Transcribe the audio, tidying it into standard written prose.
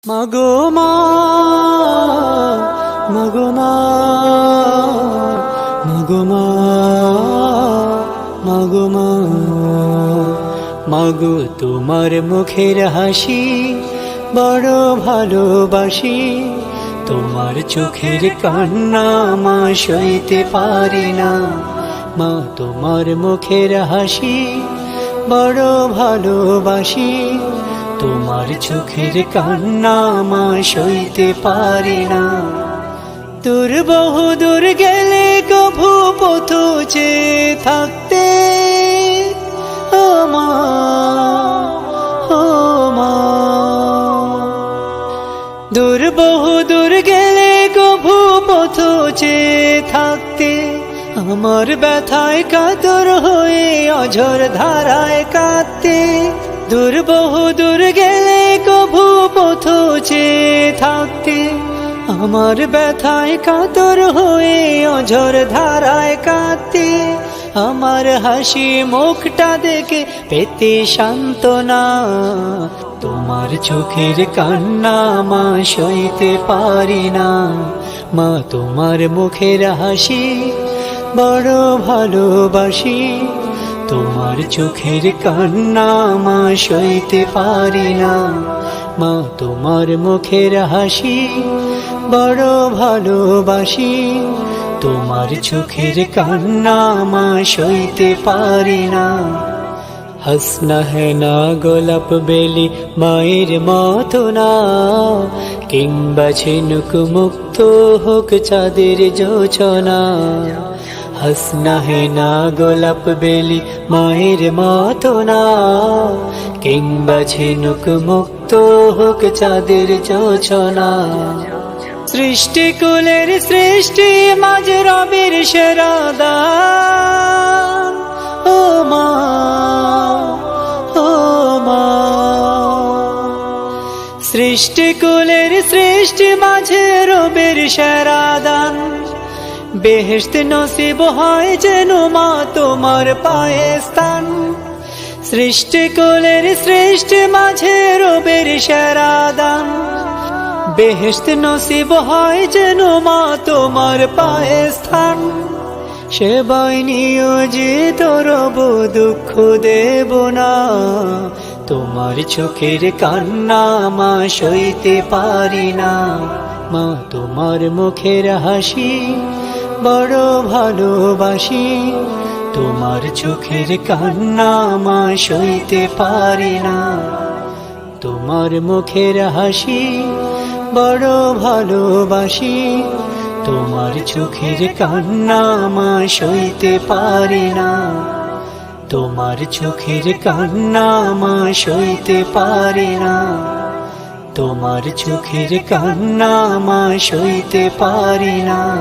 মাগো মা, মাগো মা, মাগো মা, মাগো মা, মাগো তোমার মুখের হাসি বড় ভালোবাসি। তোমার চোখের কান্না মা সইতে পারি না। মা তোমার মুখের হাসি বড় ভালোবাসি। তোমার চোখের কান্না মা সইতে পারি না। দূর বহু দূর গেলে কভু পথ চেয়ে থাকতে ও মা, ও মা। দূর বহু দূর গেলে কভু পথ চেয়ে থাকতে আমার ব্যথায় কাতর হয়ে অঝর ধারায় কাঁদতে। দূর বহু দূর গেলে কভু পথ চেয়ে থাকতে আমার ব্যথায় কাতর হয়ে অঝর ধারায় কাঁদতে। আমার হাসি মুখটা দেখে পেতে সান্ত্বনা। তোমার চোখের কান্না মা সইতে পারি না। মা তোমার মুখের হাসি বড় ভালোবাসি। তোমার চোখের কান্না মা সইতে পারি না। মা তোমার মুখের হাসি বড় ভালোবাসি। তোমার চোখের কান্না মা সইতে পারি না। হাসনা है না গোলাপ বেলি মায়ের মতো না, কিংবা ঝিনুক মুক্ত হোক চাঁদের যোছনা। হাসনা है না গোলাপ বেলি মায়ের মতো না, কিংবা ঝিনুক মুক্ত হোক চাঁদের যোছনা। সৃষ্টি কুলের সৃষ্টি মাঝে রবির সেরা দান ও মা, ও মা। সৃষ্টি কুলের সৃষ্টি মাঝে রবির সেরা দান। বেহেশত নসিব হয় যেন মা তোমার পায়ে স্থান। সৃষ্টি কুলের সৃষ্টি মাঝে রবির সেরা দান। বেহেশত নসিব হয় যেন মা তোমার পায়ে স্থান। সেবায় নিয়োজিত রব দুঃখ দেব না। তোমার চোখের কান্না মা সইতে পারি না। মা তোমার মুখের হাসি বড় ভালোবাসি। তোমার চোখের কান্না মা সইতে পারি না। তোমার মুখের হাসি বড় ভালোবাসি। তোমার চোখের কান্না মা সইতে পারি না। তোমার চোখের কান্না মা সইতে পারি না। তোমার চোখের কান্না মা সইতে পারি না।